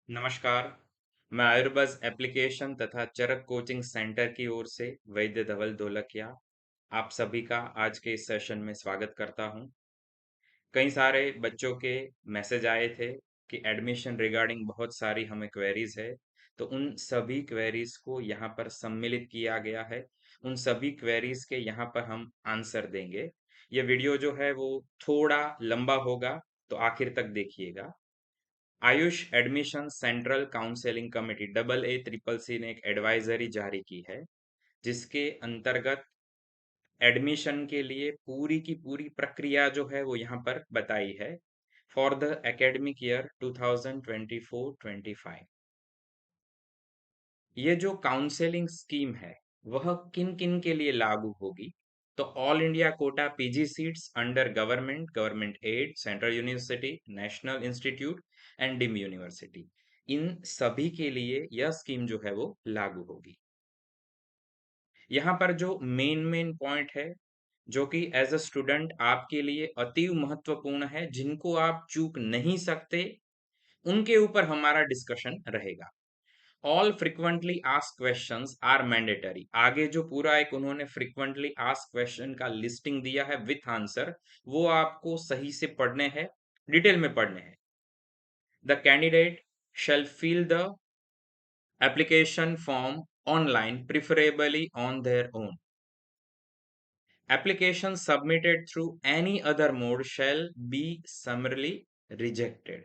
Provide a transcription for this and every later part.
नमस्कार। मैं आयुर्बज़ एप्लीकेशन तथा चरक कोचिंग सेंटर की ओर से वैद्य धवल ढोलकिया आप सभी का आज के इस सेशन में स्वागत करता हूं। कई सारे बच्चों के मैसेज आए थे कि एडमिशन रिगार्डिंग बहुत सारी हमें क्वेरीज है, तो उन सभी क्वेरीज को यहाँ पर सम्मिलित किया गया है। उन सभी क्वेरीज के यहाँ पर हम आंसर देंगे। ये वीडियो जो है वो थोड़ा लंबा होगा, तो आखिर तक देखिएगा। AYUSH admission central counselling committee double A triple C ने एक एडवाइजरी जारी की है, जिसके अंतर्गत एडमिशन के लिए पूरी की पूरी प्रक्रिया जो है वो यहाँ पर बताई है फॉर द एकेडमिक ईयर 2024-25। ये जो काउंसलिंग स्कीम है वह किन किन के लिए लागू होगी, तो all India quota PG seats under government government aided central university national institute and deemed university, इन सभी के लिए यह स्कीम जो है वो लागू होगी। यहाँ पर जो मेन पॉइंट है जो कि एज अ स्टूडेंट आपके लिए अति महत्वपूर्ण है, जिनको आप चूक नहीं सकते, उनके ऊपर हमारा डिस्कशन रहेगा। All frequently asked questions are mandatory. आगे जो पूरा एक उन्होंने फ्रिक्वेंटली आस्क्ड क्वेश्चन का लिस्टिंग दिया है विथ आंसर, वो आपको सही से पढ़ने हैं, डिटेल में पढ़ने हैं। The candidate shall fill the application form online, preferably on their own. Application submitted through any other mode shall be summarily rejected.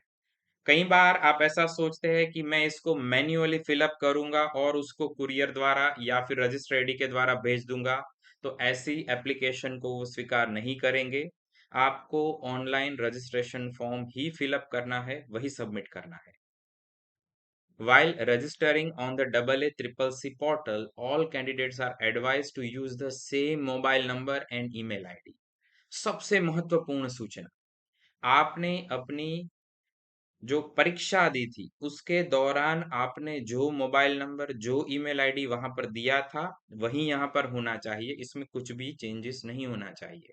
कई बार आप ऐसा सोचते हैं कि मैं इसको मैन्युअली फिलअप करूंगा और उसको कुरियर द्वारा या फिर रजिस्टर आईडी के द्वारा भेज दूंगा, तो ऐसी एप्लीकेशन को वो स्वीकार नहीं करेंगे। आपको ऑनलाइन रजिस्ट्रेशन फॉर्म ही फिलअप करना है, वही सबमिट करना है। While registering on the AACCC portal, all candidates are advised to use the same mobile number and email ID. सबसे महत्वपूर्ण सूचना, आपने अपनी जो परीक्षा दी थी उसके दौरान आपने जो मोबाइल नंबर जो ईमेल आईडी वहां पर दिया था वही यहां पर होना चाहिए, इसमें कुछ भी चेंजेस नहीं होना चाहिए।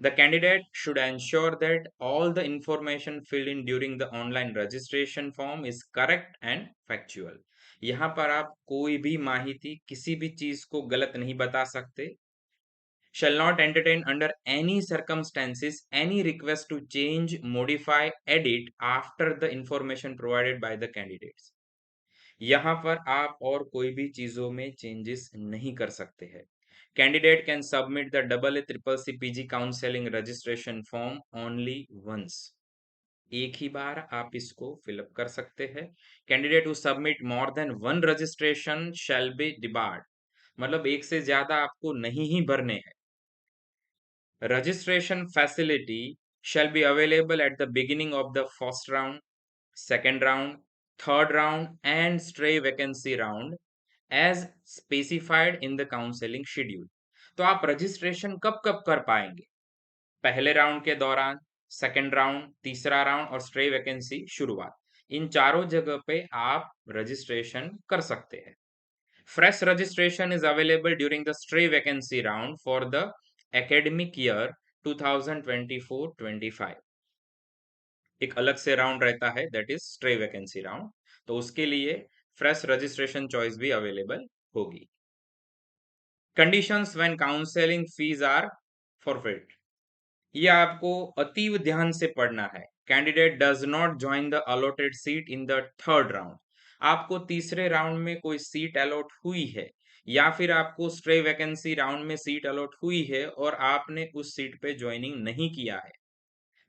The candidate should ensure that all the information filled in during the online registration form is correct and factual. यहाँ पर आप कोई भी माहिती किसी भी चीज को गलत नहीं बता सकते। Shall not entertain under any circumstances any request to change, modify, edit after the information provided by the candidates. यहाँ पर आप और कोई भी चीजों में चेंजेस नहीं कर सकते हैं। Candidate can submit the AACCC PG counselling registration form only once. एक ही बार आप इसको फिलअप कर सकते हैं। Candidate who submit more than one registration shall be debarred. मतलब एक से ज्यादा आपको नहीं ही भरने हैं। Registration facility shall be available at the beginning of the first round, second round, third round, and stray vacancy round as specified in the counseling schedule. तो आप रजिस्ट्रेशन कब कब कर पाएंगे? पहले राउंड के दौरान, सेकेंड राउंड, तीसरा राउंड और स्ट्रे वैकेंसी शुरुआत, इन चारों जगह पे आप रजिस्ट्रेशन कर सकते हैं। Fresh registration is available during the stray vacancy round for the academic year 2024-25। एक अलग से राउंड रहता है, that is stray vacancy round, तो उसके लिए फ्रेश रजिस्ट्रेशन चॉइस भी अवेलेबल होगी। Conditions when counselling fees are forfeit, ये आपको अतीव ध्यान से पढ़ना है। Candidate does not join the allotted seat in the third round. आपको तीसरे राउंड में कोई सीट अलॉट हुई है या फिर आपको स्ट्रे वैकेंसी राउंड में सीट अलॉट हुई है और आपने उस सीट पे ज्वाइनिंग नहीं किया है,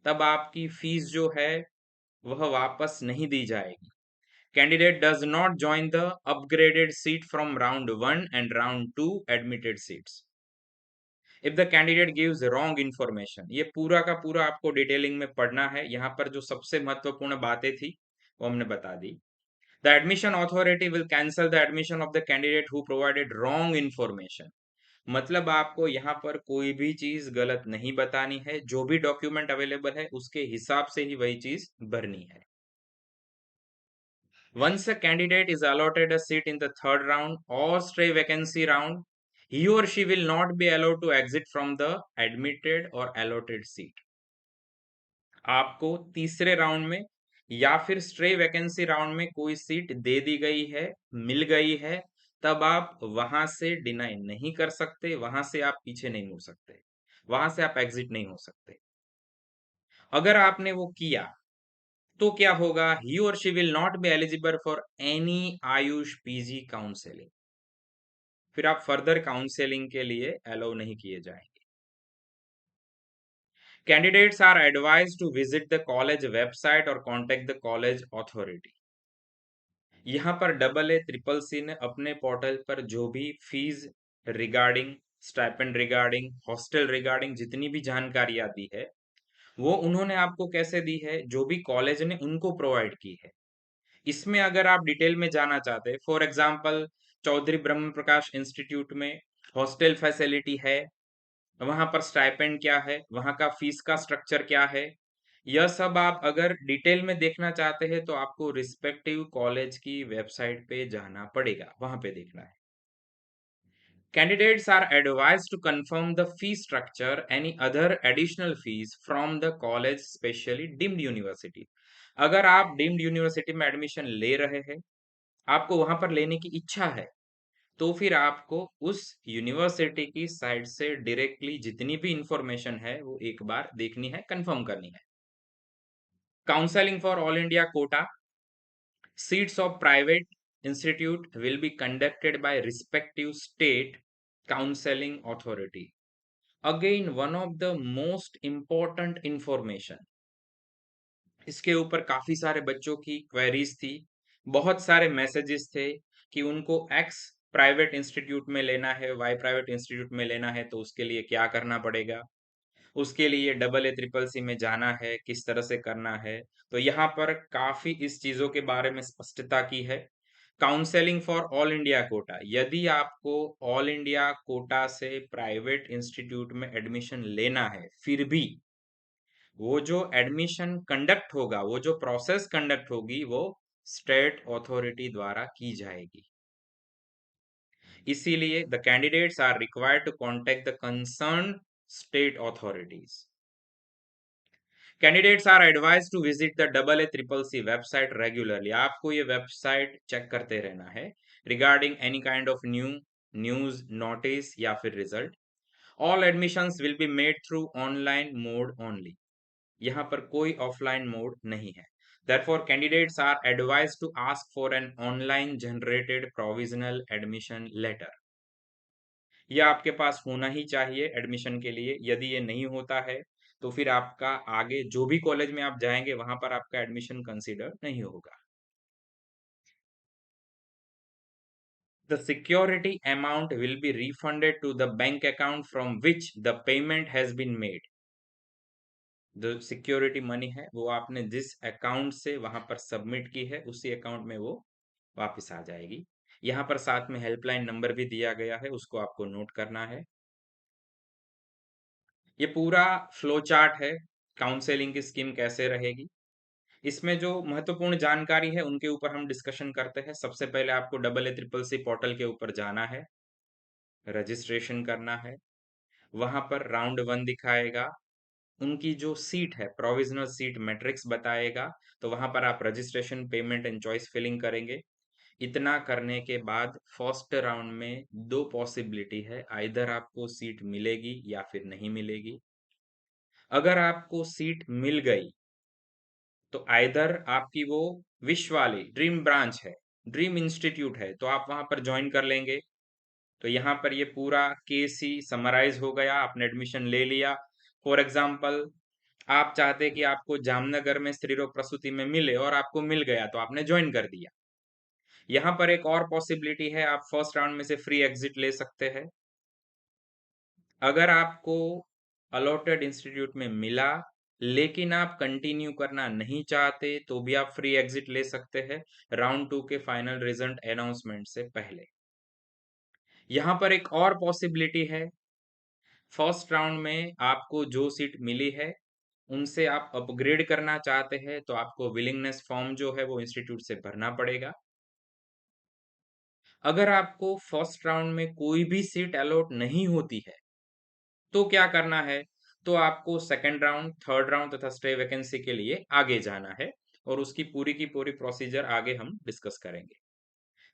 तब आपकी फीस जो है वह वापस नहीं दी जाएगी। Candidate does not join the upgraded seat from round 1 and round 2 admitted seats. If the candidate gives wrong information, ये पूरा का पूरा आपको डिटेलिंग में पढ़ना है। यहाँ पर जो सबसे महत्वपूर्ण बातें थी वो हमने बता दी। The admission authority will cancel the admission of the candidate who provided wrong information. मतलब आपको यहाँ पर कोई भी चीज गलत नहीं बतानी है, जो भी डॉक्यूमेंट अवेलेबल है उसके हिसाब से ही वही चीज भरनी है। Once a candidate is allotted a seat in the third round or stray vacancy round, he or she will not be allowed to exit from the admitted or allotted seat. आपको तीसरे राउंड में या फिर stray vacancy round में कोई seat दे दी गई है, मिल गई है, तब आप वहां से डिनाई नहीं कर सकते, वहां से आप पीछे नहीं मुड़ सकते, वहां से आप एग्जिट नहीं हो सकते। अगर आपने वो किया तो क्या होगा, ही और she will not be eligible for any Ayush PG counselling, फिर आप फर्दर काउंसलिंग के लिए अलाउ नहीं किए जाएंगे। Candidates are advised to visit the college website और कॉन्टेक्ट द कॉलेज अथॉरिटी। यहाँ पर डबल ए ट्रिपल सी ने अपने पोर्टल पर जो भी fees regarding, stipend regarding, hostel regarding जितनी भी जानकारियां दी है, वो उन्होंने आपको कैसे दी है, जो भी कॉलेज ने उनको प्रोवाइड की है। इसमें अगर आप डिटेल में जाना चाहते हैं, for example Chaudhary Brahma Prakash institute में हॉस्टल फैसिलिटी है, वहां पर स्टाइपेंड क्या है, वहां का फीस का स्ट्रक्चर क्या है, यह सब आप अगर डिटेल में देखना चाहते हैं तो आपको रिस्पेक्टिव कॉलेज की वेबसाइट पे जाना पड़ेगा, वहां पे देखना है। Candidates are advised to confirm the fee structure, any other additional fees from the college, specially deemed university. अगर आप डीम्ड यूनिवर्सिटी में एडमिशन ले रहे हैं, आपको वहां पर लेने की इच्छा है, तो फिर आपको उस यूनिवर्सिटी की साइड से डायरेक्टली जितनी भी इंफॉर्मेशन है वो एक बार देखनी है, कंफर्म करनी है। Counselling for all India Kota seats of private institute will be conducted by respective state counseling authority. Again, one of the most important information, इसके ऊपर काफी सारे बच्चों की क्वेरीज थी, बहुत सारे मैसेजेस थे कि उनको एक्स प्राइवेट इंस्टीट्यूट में लेना है, वाई प्राइवेट इंस्टीट्यूट में लेना है, तो उसके लिए क्या करना पड़ेगा, उसके लिए डबल ए ट्रिपल सी में जाना है, किस तरह से करना है। तो यहाँ पर काफी इस चीजों के बारे में स्पष्टता की है। Counselling for all India Kota, यदि आपको ऑल इंडिया कोटा से प्राइवेट इंस्टीट्यूट में एडमिशन लेना है, फिर भी वो जो एडमिशन कंडक्ट होगा, वो जो प्रोसेस कंडक्ट होगी, वो स्टेट अथॉरिटी द्वारा की जाएगी। इसीलिए the candidates are required to contact the concern state authorities. Candidates are advise to visit the double A triple C website regularly, आपको ये वेबसाइट चेक करते रहना है regarding any kind of news, notice या फिर result. All admissions will be made through online mode only, यहाँ पर कोई ऑफलाइन मोड नहीं है। Therefore, candidates are advised to ask for an online generated provisional admission letter. यह आपके पास होना ही चाहिए एडमिशन के लिए। यदि ये नहीं होता है तो फिर आपका आगे जो भी कॉलेज में आप जाएंगे वहां पर आपका एडमिशन कंसीडर नहीं होगा। The security amount will be refunded to the bank account from which the payment has been made. जो सिक्योरिटी मनी है वो आपने जिस अकाउंट से वहां पर सबमिट की है उसी अकाउंट में वो वापस आ जाएगी। यहाँ पर साथ में हेल्पलाइन नंबर भी दिया गया है, उसको आपको नोट करना है। ये पूरा फ्लो चार्ट है, काउंसलिंग की स्कीम कैसे रहेगी। इसमें जो महत्वपूर्ण जानकारी है उनके ऊपर हम डिस्कशन करते हैं। सबसे पहले आपको double A triple C portal के ऊपर जाना है, रजिस्ट्रेशन करना है। वहां पर राउंड 1 दिखाएगा, उनकी जो सीट है प्रोविजनल सीट मैट्रिक्स बताएगा, तो वहां पर आप registration, payment and choice filling करेंगे। इतना करने के बाद फर्स्ट राउंड में दो पॉसिबिलिटी है, आइदर आपको सीट मिलेगी या फिर नहीं मिलेगी। अगर आपको सीट मिल गई तो आइदर आपकी वो विश वाली ड्रीम ब्रांच है, ड्रीम इंस्टीट्यूट है, तो आप वहां पर ज्वाइन कर लेंगे। तो यहाँ पर ये पूरा केस ही समराइज हो गया, आपने एडमिशन ले लिया। फॉर एग्जाम्पल आप चाहते कि आपको जामनगर में स्त्री रोग प्रसूति में मिले और आपको मिल गया तो आपने ज्वाइन कर दिया। यहाँ पर एक और पॉसिबिलिटी है, आप फर्स्ट राउंड में से फ्री एग्जिट ले सकते हैं। अगर आपको अलॉटेड इंस्टीट्यूट में मिला लेकिन आप कंटिन्यू करना नहीं चाहते तो भी आप फ्री एग्जिट ले सकते हैं राउंड 2 के फाइनल रिजल्ट अनाउंसमेंट से पहले। यहाँ पर एक और पॉसिबिलिटी है, फर्स्ट राउंड में आपको जो सीट मिली है उनसे आप अपग्रेड करना चाहते हैं तो आपको विलिंगनेस फॉर्म जो है वो इंस्टीट्यूट से भरना पड़ेगा। अगर आपको फर्स्ट राउंड में कोई भी सीट अलॉट नहीं होती है तो क्या करना है, तो आपको सेकंड राउंड, थर्ड राउंड तथा स्टे वैकेंसी के लिए आगे जाना है। और उसकी पूरी की पूरी प्रोसीजर आगे हम डिस्कस करेंगे।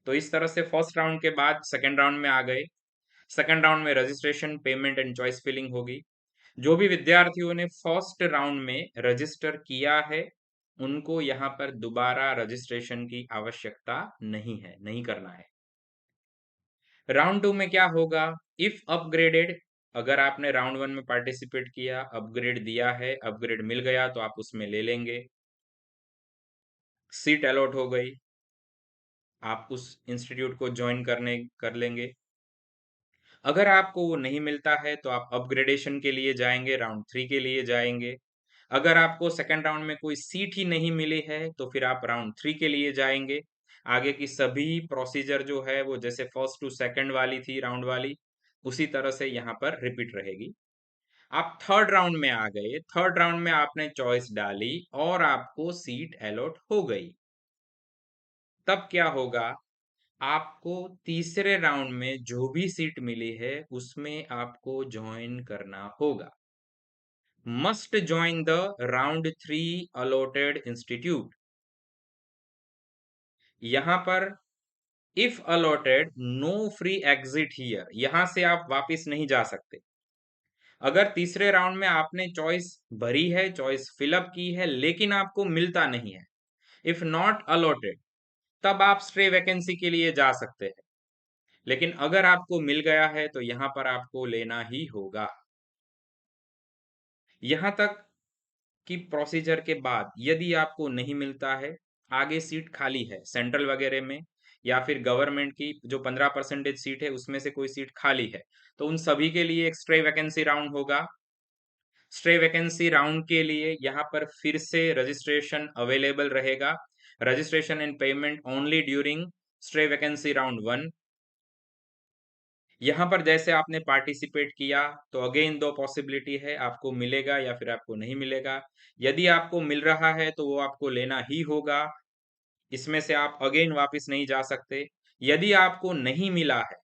तो इस तरह से फर्स्ट राउंड के बाद सेकंड राउंड में आ गए। सेकंड राउंड में registration, payment and choice filling होगी। जो भी विद्यार्थियों ने फर्स्ट राउंड में रजिस्टर किया है, उनको यहाँ पर दोबारा रजिस्ट्रेशन की आवश्यकता नहीं है, नहीं करना है। राउंड 2 में क्या होगा? इफ अपग्रेडेड, अगर आपने राउंड 1 में पार्टिसिपेट किया, अपग्रेड दिया है, अपग्रेड मिल गया तो आप उसमें ले लेंगे। सीट अलॉट हो गई, आप उस इंस्टीट्यूट को ज्वाइन करने कर लेंगे। अगर आपको वो नहीं मिलता है तो आप अपग्रेडेशन के लिए जाएंगे, राउंड 3 के लिए जाएंगे। अगर आपको सेकंड राउंड में कोई सीट ही नहीं मिली है तो फिर आप राउंड 3 के लिए जाएंगे। आगे की सभी प्रोसीजर जो है वो जैसे फर्स्ट टू सेकंड वाली थी राउंड वाली, उसी तरह से यहाँ पर रिपीट रहेगी। आप थर्ड राउंड में आ गए। थर्ड राउंड में आपने चॉइस डाली और आपको सीट अलॉट हो गई। तब क्या होगा? आपको तीसरे राउंड में जो भी सीट मिली है उसमें आपको ज्वाइन करना होगा। Must join the round 3 allotted institute. यहां पर if allotted no free exit here, यहां से आप वापस नहीं जा सकते। अगर तीसरे राउंड में आपने चॉइस भरी है, चॉइस फिलअप की है, लेकिन आपको मिलता नहीं है, इफ नॉट अलॉटेड, तब आप स्ट्रे वैकेंसी के लिए जा सकते हैं। लेकिन अगर आपको मिल गया है तो यहां पर आपको लेना ही होगा। यहां तक की प्रोसीजर के बाद यदि आपको नहीं मिलता है, आगे सीट खाली है सेंट्रल वगैरह में, या फिर गवर्नमेंट की जो 15% सीट है उसमें से कोई सीट खाली है, तो उन सभी के लिए एक स्ट्रे वैकेंसी राउंड होगा। स्ट्रे वैकेंसी राउंड के लिए यहाँ पर फिर से रजिस्ट्रेशन अवेलेबल रहेगा। Registration and payment only during stray vacancy round 1। यहाँ पर जैसे आपने पार्टिसिपेट किया तो अगेन दो पॉसिबिलिटी है, आपको मिलेगा या फिर आपको नहीं मिलेगा। यदि आपको मिल रहा है तो वो आपको लेना ही होगा, इसमें से आप अगेन वापस नहीं जा सकते। यदि आपको नहीं मिला है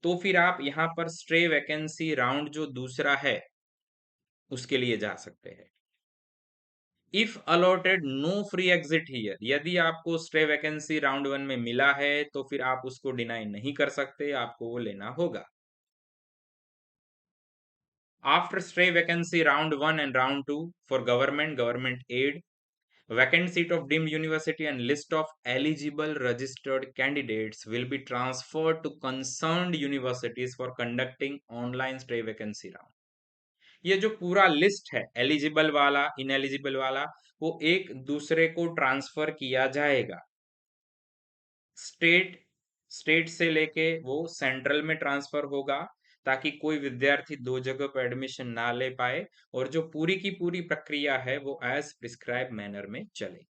तो फिर आप यहाँ पर स्ट्रे वैकेंसी राउंड जो दूसरा है उसके लिए जा सकते हैं। If allotted no free exit here, यदि आपको स्ट्रे वैकेंसी राउंड 1 में मिला है तो फिर आप उसको डिनाई नहीं कर सकते, आपको वो लेना होगा। After stray vacancy round 1 and round 2 for government aid, vacant seat of deemed university and list of eligible registered candidates will be transferred to concerned universities for conducting online stray vacancy round. ये जो पूरा list है eligible वाला, ineligible वाला, वो एक दूसरे को ट्रांसफर किया जाएगा। स्टेट स्टेट से लेके वो सेंट्रल में ट्रांसफर होगा, ताकि कोई विद्यार्थी दो जगह पर एडमिशन ना ले पाए और जो पूरी की पूरी प्रक्रिया है वो एज प्रिस्क्राइब मैनर में चले।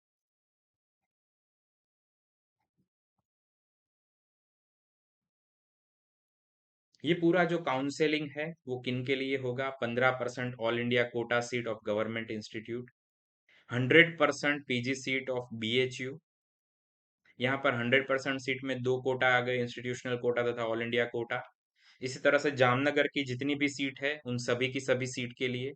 ये पूरा जो काउंसलिंग है वो किन के लिए होगा? 15% all India Kota seat of government institute, 100% PG seat of BHU. यहाँ पर 100% सीट में दो कोटा आ गए, इंस्टीट्यूशनल कोटा तथा ऑल इंडिया कोटा। इसी तरह से जामनगर की जितनी भी सीट है उन सभी की सभी सीट के लिए।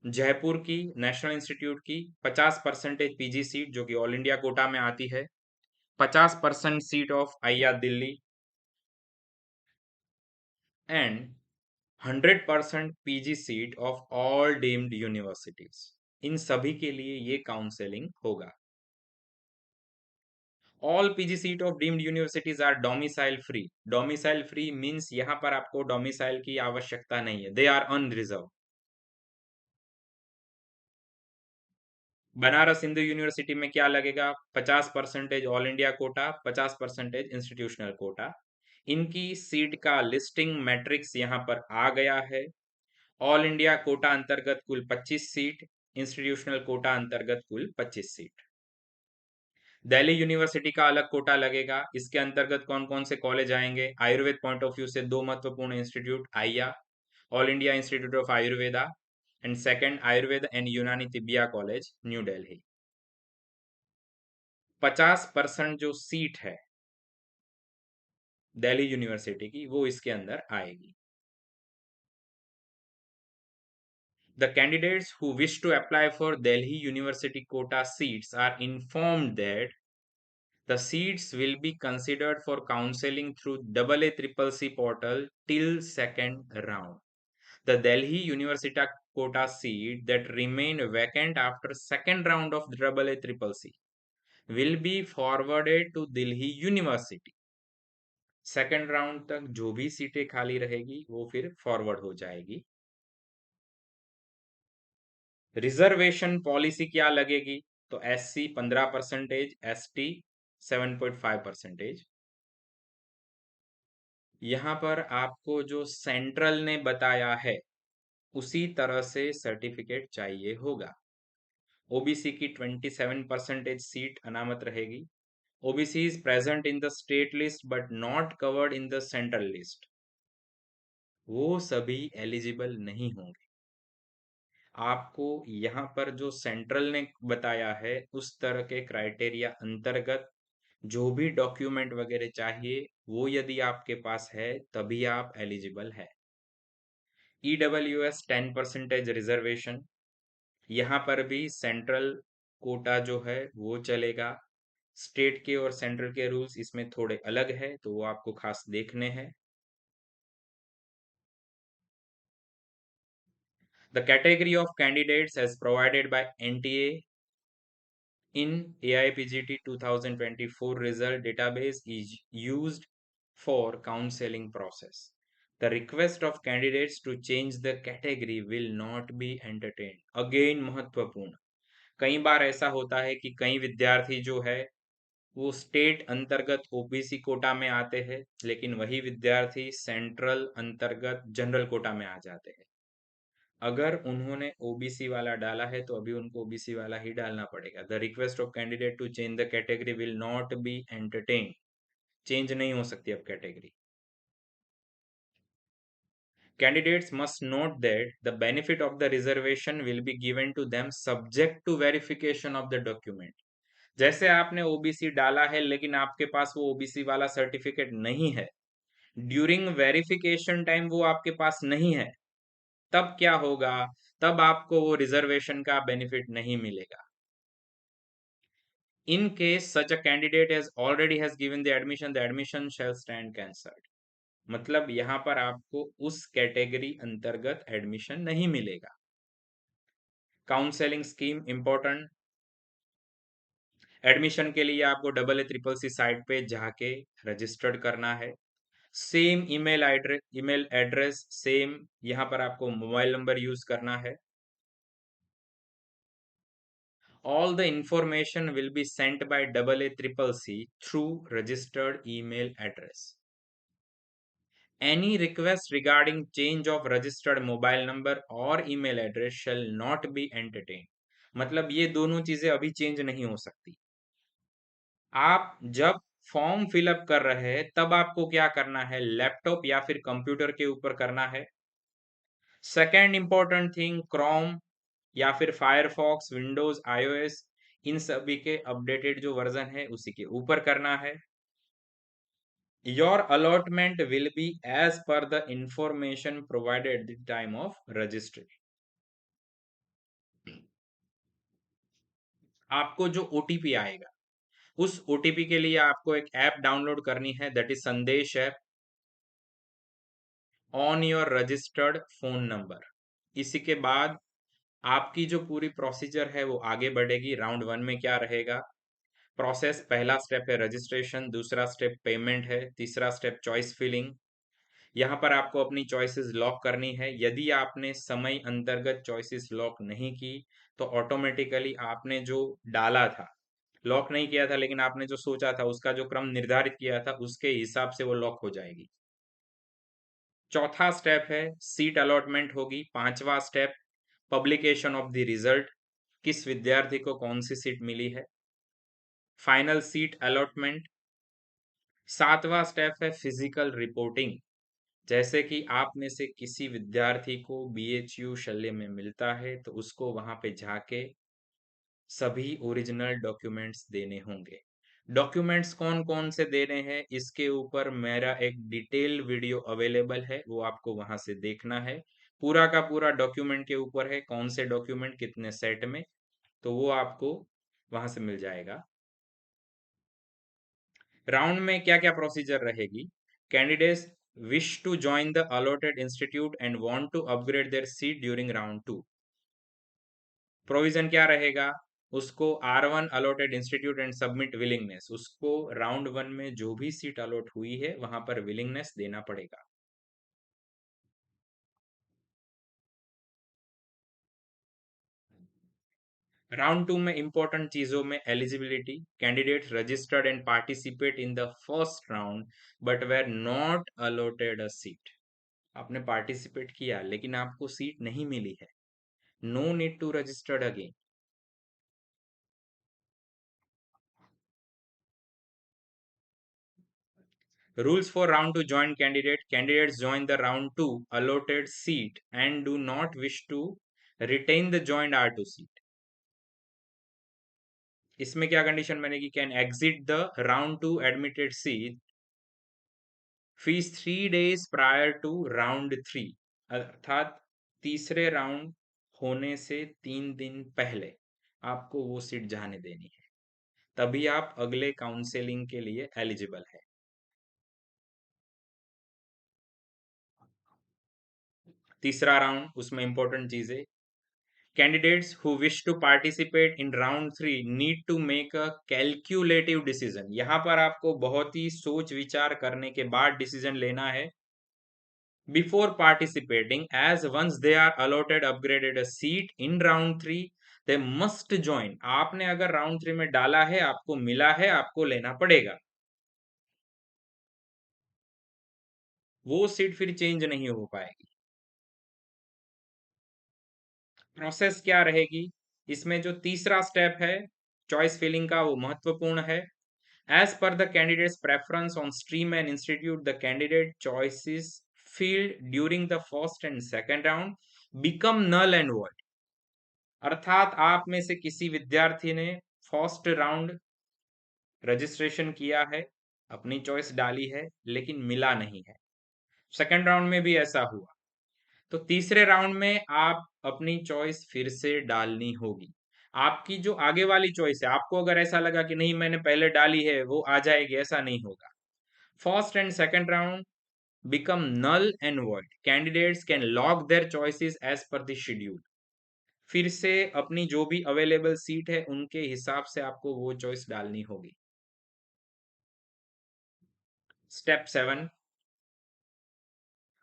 जयपुर की नेशनल इंस्टीट्यूट की 50% पीजी सीट जो कि ऑल इंडिया कोटा में आती है, 50% seat of IR Delhi and 100% PG seat of all deemed universities. इन सभी के लिए ये काउंसलिंग होगा। All PG seat of deemed universities are domicile free. Domicile free means यहां पर आपको डोमिसाइल की आवश्यकता नहीं है, they are unreserved. Banaras Hindu university में क्या लगेगा? 50% all India quota, 50% institutional quota. इनकी सीट का लिस्टिंग मैट्रिक्स यहाँ पर आ गया है। ऑल इंडिया कोटा अंतर्गत कुल 25 सीट, इंस्टीट्यूशनल कोटा अंतर्गत कुल 25 सीट। दिल्ली यूनिवर्सिटी का अलग कोटा लगेगा। इसके अंतर्गत कौन कौन से कॉलेज आएंगे? आयुर्वेद पॉइंट ऑफ व्यू से दो महत्वपूर्ण इंस्टीट्यूट, आइया, all India institute of Ayurveda and second Ayurveda and यूनानी तिब्बिया कॉलेज, न्यू दिल्ली। 50% जो सीट है दिल्ली यूनिवर्सिटी की वो इसके अंदर आएगी। The candidates who wish to apply for Delhi University quota seats are informed that the seats will be considered for counseling through AACCC portal till second round. The Delhi University quota seat that remain vacant after second round of AACCC will be forwarded to Delhi University. Second round तक जो भी सीटें खाली रहेगी वो फिर forward हो जाएगी। रिजर्वेशन पॉलिसी क्या लगेगी? तो SC 15%, ST 7.5%। यहां पर आपको जो सेंट्रल ने बताया है उसी तरह से सर्टिफिकेट चाहिए होगा। ओबीसी की 27% सीट अनामत रहेगी। OBC is present in the state list but not covered in the central list, वो सभी एलिजिबल नहीं होंगे। आपको यहाँ पर जो सेंट्रल ने बताया है उस तरह के क्राइटेरिया अंतर्गत जो भी डॉक्यूमेंट वगैरह चाहिए वो यदि आपके पास है तभी आप एलिजिबल है। EWS 10% रिजर्वेशन, यहाँ पर भी सेंट्रल कोटा जो है वो चलेगा। स्टेट के और सेंट्रल के रूल्स इसमें थोड़े अलग है तो वो आपको खास देखने हैं। The category of candidates as provided by NTA in AIPGT 2024 result database is used for counseling process. The request of candidates to change the category will not be entertained. Again महत्वपूर्ण, कई बार ऐसा होता है कि कई विद्यार्थी जो है वो स्टेट अंतर्गत ओबीसी कोटा में आते हैं लेकिन वही विद्यार्थी सेंट्रल अंतर्गत जनरल कोटा में आ जाते हैं। अगर उन्होंने ओबीसी वाला डाला है तो अभी उनको ओबीसी वाला ही डालना पड़ेगा। The request of candidate to change the category will not be entertain, change नहीं हो सकती अब category. Candidates must note that the benefit of the reservation will be given to them subject to verification of the document. जैसे आपने OBC डाला है लेकिन आपके पास वो ओबीसी वाला सर्टिफिकेट नहीं है, ड्यूरिंग वेरिफिकेशन टाइम वो आपके पास नहीं है, तब क्या होगा? तब आपको वो रिजर्वेशन का बेनिफिट नहीं मिलेगा। In case such a candidate has given the admission shall stand cancelled। मतलब यहाँ पर आपको उस कैटेगरी अंतर्गत एडमिशन नहीं मिलेगा। काउंसलिंग स्कीम इंपॉर्टेंट, एडमिशन के लिए आपको AACCC साइट पे जाके रजिस्टर्ड करना है। सेम ईमेल एड्रेस सेम, यहाँ पर आपको मोबाइल नंबर यूज करना है। All the information will be sent by AACCC through registered email address. Any request regarding change of registered mobile number or email address shall not be entertained। मतलब ये दोनों चीजें अभी चेंज नहीं हो सकती। आप जब फॉर्म फिलअप कर रहे हैं तब आपको क्या करना है? लैपटॉप या फिर कंप्यूटर के ऊपर करना है। सेकेंड इंपॉर्टेंट थिंग, क्रोम या फिर फायरफॉक्स, विंडोज, आईओएस, इन सभी के अपडेटेड जो वर्जन है उसी के ऊपर करना है। Your allotment will be as per the information provided at the time of registry. आपको जो ओटीपी आएगा उस ओटीपी के लिए आपको एक ऐप डाउनलोड करनी है, दैट इज संदेश app, on your registered phone number. इसी के बाद आपकी जो पूरी प्रोसीजर है वो आगे बढ़ेगी। राउंड 1 में क्या रहेगा? प्रोसेस, पहला स्टेप है रजिस्ट्रेशन, दूसरा स्टेप पेमेंट है, तीसरा स्टेप चॉइस फिलिंग। यहाँ पर आपको अपनी चॉइसेस लॉक करनी है। यदि आपने समय अंतर्गत चॉइसेस लॉक नहीं की तो ऑटोमेटिकली आपने जो डाला था, लॉक नहीं किया था लेकिन आपने जो सोचा था उसका जो क्रम निर्धारित किया था उसके हिसाब से वो लॉक हो जाएगी। चौथा स्टेप है सीट अलॉटमेंट होगी। पांचवा step publication of the result, किस विद्यार्थी को कौन सी सीट मिली है। Final seat allotment. सातवां स्टेप है फिजिकल रिपोर्टिंग, जैसे कि आप में से किसी विद्यार्थी को BHU शल्य में मिलता है तो उसको वहां पे जाके सभी ओरिजिनल डॉक्यूमेंट्स देने होंगे। डॉक्यूमेंट्स कौन कौन से देने हैं इसके ऊपर मेरा एक डिटेल वीडियो अवेलेबल है, वो आपको वहां से देखना है। पूरा का पूरा डॉक्यूमेंट के ऊपर है, कौन से डॉक्यूमेंट कितने सेट में, तो वो आपको वहां से मिल जाएगा। राउंड में क्या क्या प्रोसीजर रहेगी? Candidates wish to join the allotted institute and want to upgrade their seat during round 2। Provision क्या रहेगा? उसको R1 allotted institute and submit willingness, उसको राउंड 1 में जो भी सीट अलॉट हुई है वहां पर विलिंगनेस देना पड़ेगा। राउंड 2 में इंपॉर्टेंट चीजों में eligibility, candidates registered and participate in the first round but were not allotted a seat. आपने पार्टिसिपेट किया लेकिन आपको सीट नहीं मिली है, no need to registered again. Rules for round 2 joint candidate. Candidates join the round 2 allotted seat and do not wish to retain the joint R2 seat. इसमें क्या condition बनेगी? Can exit the round 2 admitted seat fees 3 days prior to round 3, अर्थात तीसरे round होने से 3 दिन पहले आपको वो सीट जाने देनी है, तभी आप अगले काउंसलिंग के लिए एलिजिबल है। तीसरा राउंड, उसमें इंपॉर्टेंट चीजें, candidates who wish to participate in round 3 need to make a calculative decision। यहां पर आपको बहुत ही सोच विचार करने के बाद डिसीजन लेना है। before participating, as once they are allotted upgraded a seat in round 3 they must join। आपने अगर राउंड 3 में डाला है, आपको मिला है, आपको लेना पड़ेगा, वो सीट फिर चेंज नहीं हो पाएगी। प्रोसेस क्या रहेगी? इसमें जो तीसरा स्टेप है चॉइस फिलिंग का, वो महत्वपूर्ण है। As per the candidate's preference on stream and institute, the candidate choices filled during the first and second round become null and void। अर्थात आप में से किसी विद्यार्थी ने फर्स्ट राउंड रजिस्ट्रेशन किया है, अपनी चॉइस डाली है, लेकिन मिला नहीं है, सेकंड राउंड में भी ऐसा हुआ, तो तीसरे राउंड में आप अपनी चॉइस फिर से डालनी होगी। आपकी जो आगे वाली चॉइस है, आपको अगर ऐसा लगा कि नहीं मैंने पहले डाली है वो आ जाएगी, ऐसा नहीं होगा। First and second round become null and void। Candidates can lock their choices as per the schedule। फिर से अपनी जो भी अवेलेबल सीट है उनके हिसाब से आपको वो चॉइस डालनी होगी। Step 7,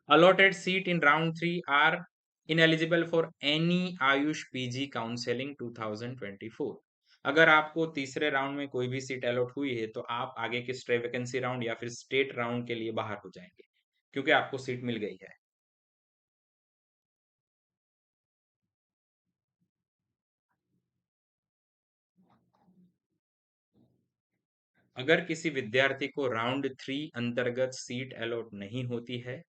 allotted seat in round 3 are ineligible for any Ayush PG counselling 2024। अगर आपको तीसरे राउंड में कोई भी सीट अलॉट हुई है तो आप आगे के स्ट्रे वैकेंसी राउंड या फिर स्टेट राउंड के लिए बाहर हो जाएंगे, क्योंकि आपको सीट मिल गई है। अगर किसी विद्यार्थी को राउंड 3 अंतर्गत सीट अलॉट नहीं होती है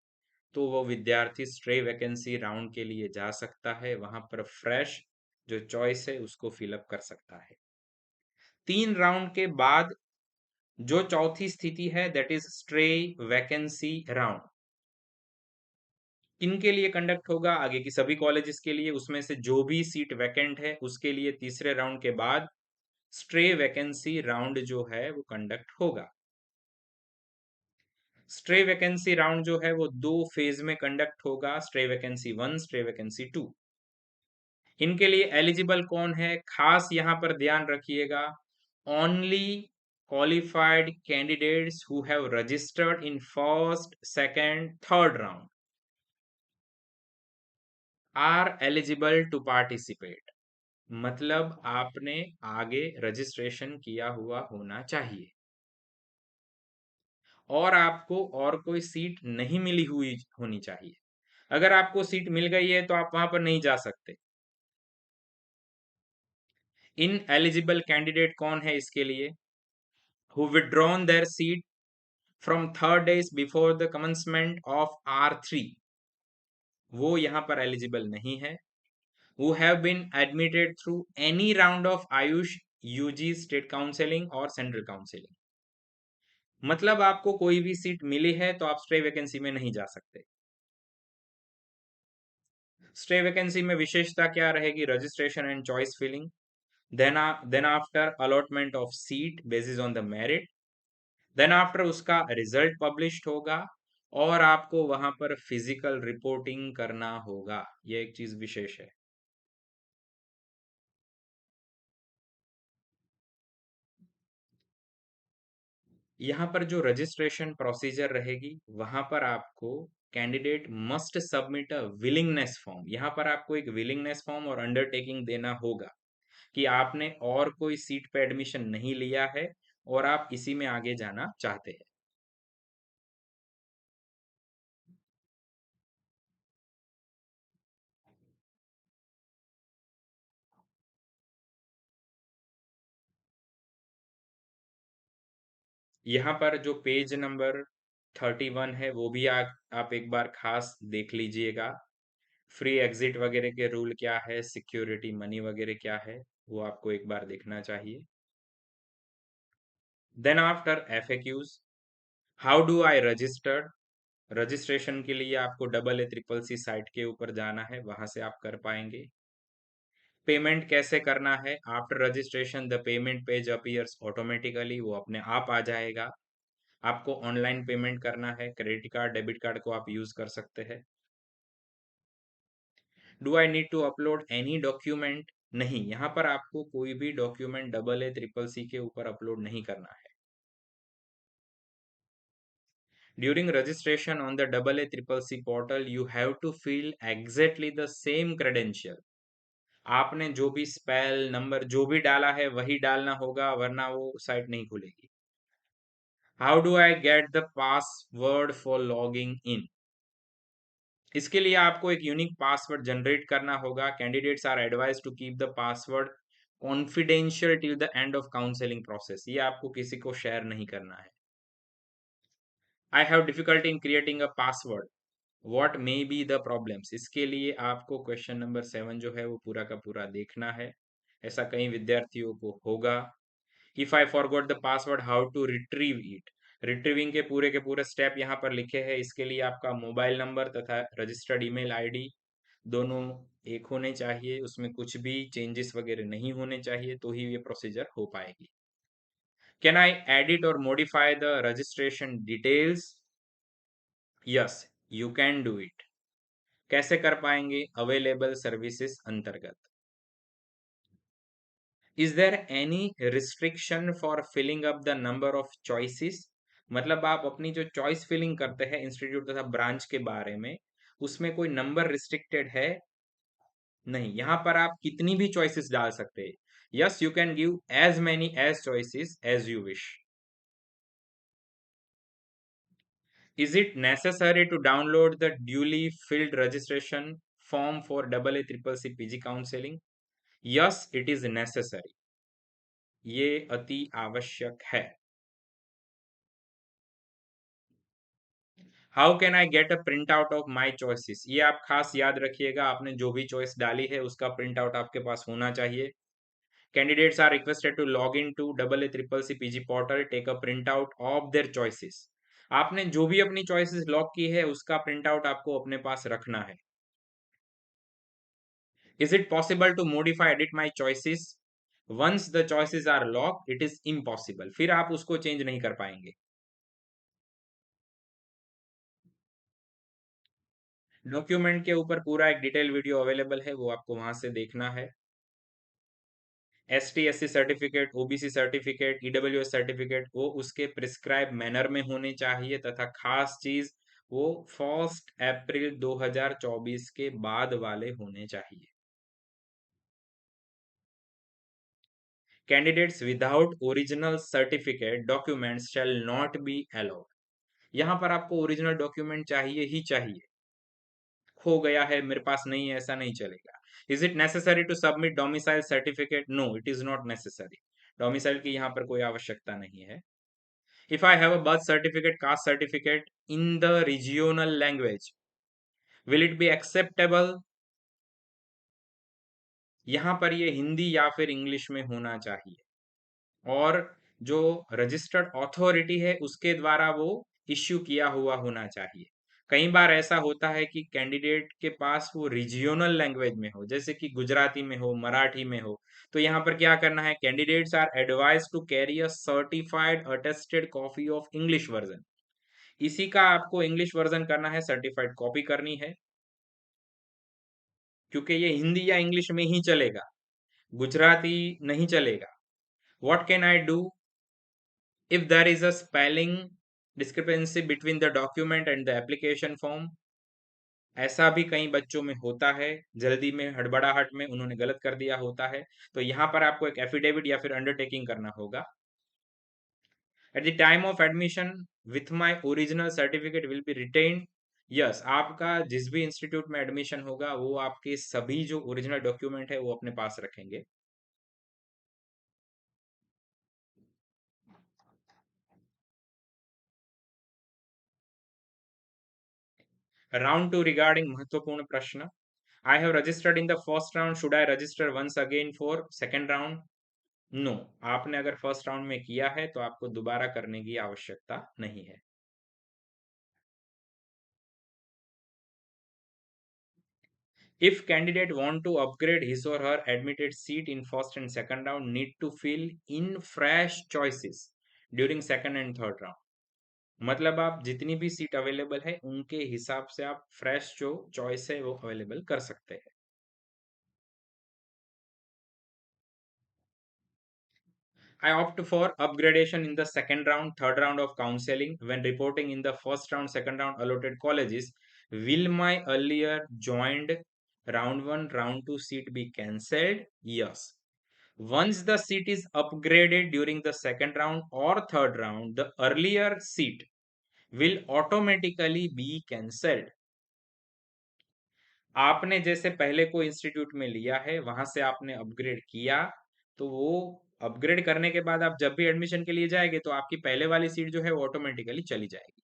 तो वो विद्यार्थी स्ट्रे वैकेंसी राउंड के लिए जा सकता है, वहां पर फ्रेश जो चॉइस है उसको फिलअप कर सकता है। 3 राउंड के बाद जो चौथी स्थिति है that is stray vacancy round, किनके लिए कंडक्ट होगा? आगे की सभी कॉलेजेस के लिए, उसमें से जो भी सीट वैकेंट है उसके लिए तीसरे राउंड के बाद स्ट्रे वैकेंसी राउंड जो है वो कंडक्ट होगा। स्ट्रे वैकेंसी राउंड जो है वो 2 फेज में कंडक्ट होगा, स्ट्रे वैकेंसी 1, स्ट्रे वैकेंसी 2। इनके लिए एलिजिबल कौन है, खास यहां पर ध्यान रखिएगा, only qualified candidates who have registered in first, second, third round are eligible to participate। मतलब आपने आगे रजिस्ट्रेशन किया हुआ होना चाहिए और आपको और कोई सीट नहीं मिली हुई होनी चाहिए। अगर आपको सीट मिल गई है तो आप वहां पर नहीं जा सकते। इन एलिजिबल कैंडिडेट कौन है इसके लिए? Who withdrawn their seat from 3 days before the commencement of R3, वो यहां पर एलिजिबल नहीं है। Who have been admitted through any round of AYUSH UG state counselling और सेंट्रल काउंसलिंग। मतलब आपको कोई भी सीट मिली है तो आप स्ट्रे वैकेंसी में नहीं जा सकते। स्टे वैकेंसी में विशेषता क्या रहेगी? Registration and choice filling, then after allotment of seat basis on the merit, then after उसका रिजल्ट पब्लिश्ड होगा और आपको वहां पर फिजिकल रिपोर्टिंग करना होगा। ये एक चीज विशेष है। यहाँ पर जो रजिस्ट्रेशन प्रोसीजर रहेगी वहां पर आपको कैंडिडेट मस्ट सबमिट अ विलिंगनेस फॉर्म। यहाँ पर आपको एक विलिंगनेस फॉर्म और अंडरटेकिंग देना होगा कि आपने और कोई सीट पे एडमिशन नहीं लिया है और आप इसी में आगे जाना चाहते हैं। यहाँ पर जो पेज नंबर 31 है वो भी आप एक बार खास देख लीजिएगा। फ्री एग्जिट वगैरह के रूल क्या है, सिक्योरिटी मनी वगैरह क्या है, वो आपको एक बार देखना चाहिए। Then after FAQs, how do I registered? Registration के लिए आपको AACCC साइट के ऊपर जाना है, वहां से आप कर पाएंगे। पेमेंट कैसे करना है? After registration the payment page appears automatically, वो अपने आप आ जाएगा। आपको ऑनलाइन पेमेंट करना है, क्रेडिट कार्ड डेबिट कार्ड को आप यूज कर सकते हैं। Do I need to upload any document? नहीं, यहाँ पर आपको कोई भी डॉक्यूमेंट AACCC के ऊपर अपलोड नहीं करना है। During registration on the AACCC portal you have to fill exactly the same credential. आपने जो भी स्पेल नंबर जो भी डाला है वही डालना होगा, वरना वो साइट नहीं खुलेगी। How do I get the password for logging in? इसके लिए आपको एक यूनिक पासवर्ड जनरेट करना होगा। Candidates are advise to keep the password confidential till the end of counselling process. ये आपको किसी को शेयर नहीं करना है। I have difficulty in creating a password, what may be the problems? इसके लिए आपको क्वेश्चन नंबर 7 जो है वो पूरा का पूरा देखना है। ऐसा कई विद्यार्थियों को होगा। If I forgot the password how to retrieve it? Retrieving के पूरे स्टेप यहाँ पर लिखे हैं। इसके लिए आपका मोबाइल नंबर तथा रजिस्टर्ड ईमेल आईडी दोनों एक होने चाहिए, उसमें कुछ भी चेंजेस वगैरह नहीं होने चाहिए, तो ही ये प्रोसीजर हो पाएगी। Can I edit or modify the registration details? Yes, you can do it. कैसे कर पाएंगे? अवेलेबल सर्विसेज अंतर्गत। Is there any restriction for filling up the number of choices? मतलब आप अपनी जो चॉइस फिलिंग करते हैं इंस्टीट्यूट तथा ब्रांच के बारे में, उसमें कोई नंबर रिस्ट्रिक्टेड है? नहीं, यहाँ पर आप कितनी भी चॉइसेस डाल सकते हैं। Yes, you can give as many as choices as you wish. Is it necessary to download the duly filled registration form for AACCC PG counselling? Yes, it is necessary. ये अति आवश्यक है। How can I get a print out of my choices? ये आप खास याद रखिएगा, आपने जो भी चॉइस डाली है उसका प्रिंट आउट आपके पास होना चाहिए। Candidates are requested to log in to AACCC PG portal, take a printout of their choices. आपने जो भी अपनी चॉइसेस लॉक की है उसका प्रिंट आउट आपको अपने पास रखना है। Is it possible to modify edit my choices? Once the choices are lock it is impossible, फिर आप उसको चेंज नहीं कर पाएंगे। डॉक्यूमेंट के ऊपर पूरा एक डिटेल वीडियो अवेलेबल है, वो आपको वहां से देखना है। ST SC certificate, OBC certificate, EWS certificate वो उसके प्रिस्क्राइब मैनर में होने चाहिए, तथा खास चीज वो 1 अप्रैल 2024 के बाद वाले होने चाहिए। Candidates without original certificate documents shall not be allowed. यहाँ पर आपको ओरिजिनल डॉक्यूमेंट चाहिए ही चाहिए। खो गया है, मेरे पास नहीं है, ऐसा नहीं चलेगा। Is it necessary to submit domicile certificate? No, it is not necessary. Domicile की यहाँ पर कोई आवश्यकता नहीं है। If I have a birth certificate, caste certificate in the regional language, will it be acceptable? यहाँ पर ये हिंदी या फिर इंग्लिश में होना चाहिए, और जो रजिस्टर्ड अथॉरिटी है उसके द्वारा वो इश्यू किया हुआ होना चाहिए। कई बार ऐसा होता है कि कैंडिडेट के पास वो रीजियोनल लैंग्वेज में हो, जैसे कि गुजराती में हो, मराठी में हो, तो यहाँ पर क्या करना है, candidates are advise to carry a certified attested copy of English version. इसी का आपको इंग्लिश वर्जन करना है, सर्टिफाइड कॉपी करनी है, क्योंकि ये हिंदी या इंग्लिश में ही चलेगा, गुजराती नहीं चलेगा। What can I do if there is a spelling discrepancy between the document and the application form? ऐसा भी कई बच्चों में होता है, जल्दी में, हड़बड़ाहट में उन्होंने गलत कर दिया होता है, तो यहाँ पर आपको एक एफिडेविट या फिर अंडरटेकिंग करना होगा। Eight the time of admission with my original certificate will be retained. Yes, आपका जिस भी इंस्टीट्यूट में एडमिशन होगा वो आपके सभी जो ओरिजिनल डॉक्यूमेंट है वो अपने पास रखेंगे। राउंड टू रिगार्डिंग महत्वपूर्ण प्रश्न। I have registered in the first round, should I register once again for second round? No, आपने अगर फर्स्ट राउंड में किया है तो आपको दोबारा करने की आवश्यकता नहीं है। If candidate want to upgrade his or her admitted seat in first and second round, need to fill in fresh choices during second and third round. मतलब आप जितनी भी सीट अवेलेबल है उनके हिसाब से आप फ्रेश जो चॉइस है वो अवेलेबल कर सकते हैं। I opt for upgradation in the second round, third round of counseling. When reporting in the first round, second round allotted colleges, will my earlier joined round 1, round 2 seat be cancelled? Yes. Once the seat is upgraded during the second round or third round, the earlier seat will automatically be cancelled. आपने जैसे पहले कोई institute में लिया है, वहां से आपने अपग्रेड किया, तो वो अपग्रेड करने के बाद आप जब भी एडमिशन के लिए जाएंगे तो आपकी पहले वाली सीट जो है वो ऑटोमेटिकली चली जाएगी।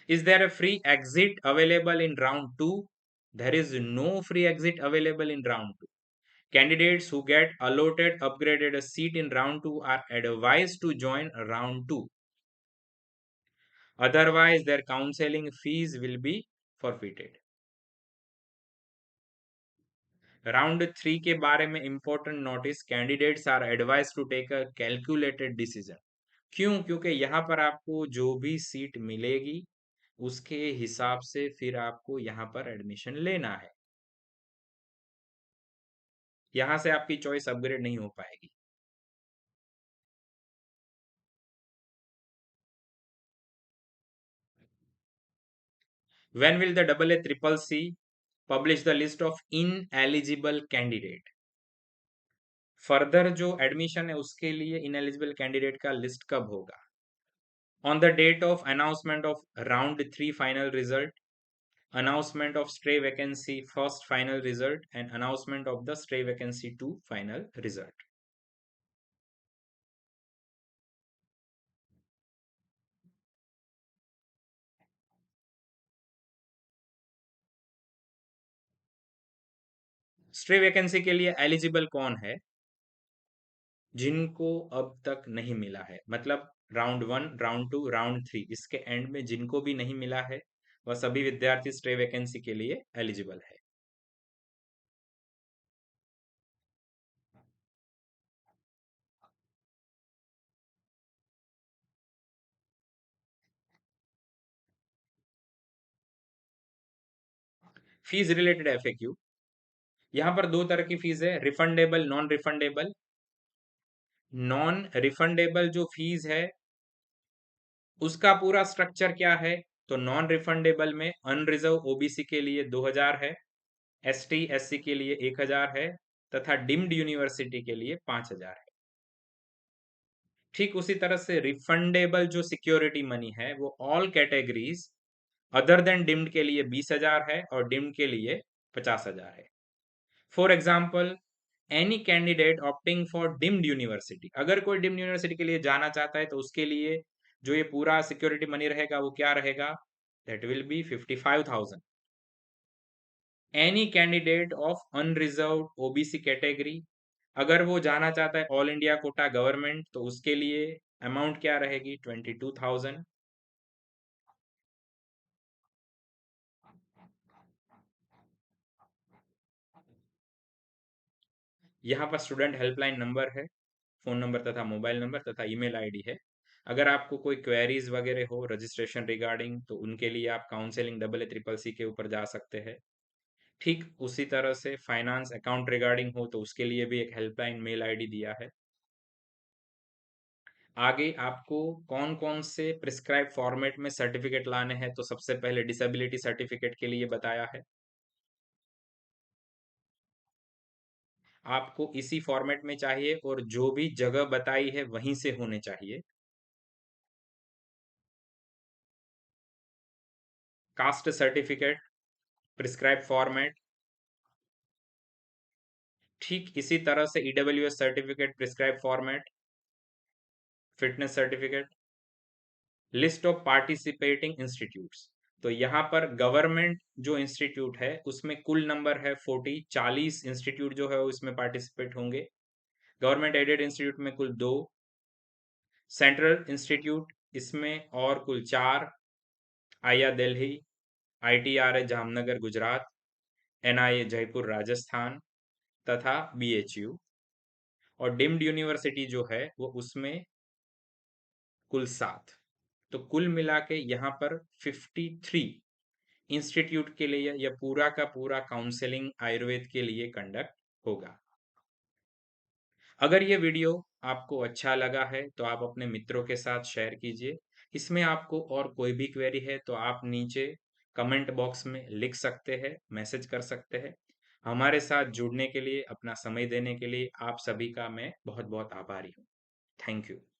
Is there a free exit available in round 2? There is no free exit available in round 2। Candidates who get allotted upgraded a seat in round 2 are advised to join round 2. Otherwise, their counseling fees will be forfeited. Round 3 के बारे में important notice, candidates are advise to take a calculated decision. क्यों? क्योंकि यहाँ पर आपको जो भी सीट मिलेगी उसके हिसाब से फिर आपको यहाँ पर एडमिशन लेना है, यहाँ से आपकी चॉइस अपग्रेड नहीं हो पाएगी। When will the AA triple C publish the list of ineligible candidate? Further जो एडमिशन है उसके लिए इनएलिजिबल कैंडिडेट का लिस्ट कब होगा? On the date of announcement of round 3 final result, announcement of stray vacancy first final result, and announcement of the stray vacancy 2 final result. Stray vacancy के लिए eligible कौन है? जिनको अब तक नहीं मिला है, मतलब राउंड 1, राउंड 2, राउंड 3, इसके एंड में जिनको भी नहीं मिला है वह सभी विद्यार्थी स्ट्रे वैकेंसी के लिए एलिजिबल है। Fees related FAQ. यहाँ पर दो तरह की फीस है, refundable, non refundable. Non refundable जो फीस है उसका पूरा स्ट्रक्चर क्या है, तो नॉन रिफंडेबल में अनरिजर्व ओबीसी के लिए 2000 है, एसटी एससी के लिए 1000 है, तथा डिम्ड यूनिवर्सिटी के लिए 5000 है। ठीक उसी तरह से रिफंडेबल जो सिक्योरिटी मनी है वो all categories other than deemed के लिए 20,000 है और डिम्ड के लिए 50,000 है। For example, any candidate opting for deemed university, अगर कोई डिम्ड यूनिवर्सिटी के लिए जाना चाहता है तो उसके लिए जो ये पूरा सिक्योरिटी मनी रहेगा वो क्या रहेगा, that will be 55,000। Any candidate of unreserve OBC category, अगर वो जाना चाहता है ऑल इंडिया कोटा गवर्नमेंट तो उसके लिए अमाउंट क्या रहेगी? 22,000। यहाँ पर स्टूडेंट हेल्पलाइन नंबर है, फ़ोन नंबर तथा मोबाइल नंबर तथा ईमेल आईडी है। अगर आपको कोई क्वेरीज वगैरह हो रजिस्ट्रेशन रिगार्डिंग, तो उनके लिए आप काउंसलिंग AACCC के ऊपर जा सकते हैं। ठीक उसी तरह से फाइनेंस अकाउंट रिगार्डिंग हो तो उसके लिए भी एक हेल्पलाइन मेल आईडी दिया है। आगे आपको कौन कौन से प्रिस्क्राइब फॉर्मेट में सर्टिफिकेट लाने हैं, तो सबसे पहले डिसेबिलिटी सर्टिफिकेट के लिए बताया है। आपको इसी फॉर्मेट में चाहिए और जो भी जगह बताई है वहीं से होने चाहिए। कास्ट सर्टिफिकेट प्रिस्क्राइब फॉर्मेट, ठीक इसी तरह से EWS certificate prescribe format, fitness certificate, list of participating institutes. तो यहाँ पर गवर्नमेंट जो इंस्टीट्यूट है उसमें कुल नंबर है 40 इंस्टीट्यूट जो है उसमें पार्टिसिपेट होंगे। गवर्नमेंट एडेड इंस्टीट्यूट में कुल 2, सेंट्रल इंस्टीट्यूट इसमें और कुल 4, आईआ दिल्ली, आईटीआरए जामनगर गुजरात, एनआईए जयपुर राजस्थान तथा बीएचयू, और डिम्ड यूनिवर्सिटी जो है वो उसमें कुल 7। तो कुल मिला के यहाँ पर 53 इंस्टीट्यूट के लिए यह पूरा का पूरा काउंसलिंग आयुर्वेद के लिए कंडक्ट होगा। अगर ये वीडियो आपको अच्छा लगा है तो आप अपने मित्रों के साथ शेयर कीजिए। इसमें आपको और कोई भी क्वेरी है तो आप नीचे कमेंट बॉक्स में लिख सकते हैं, मैसेज कर सकते हैं। हमारे साथ जुड़ने के लिए, अपना समय देने के लिए आप सभी का मैं बहुत बहुत आभारी हूँ। Thank you.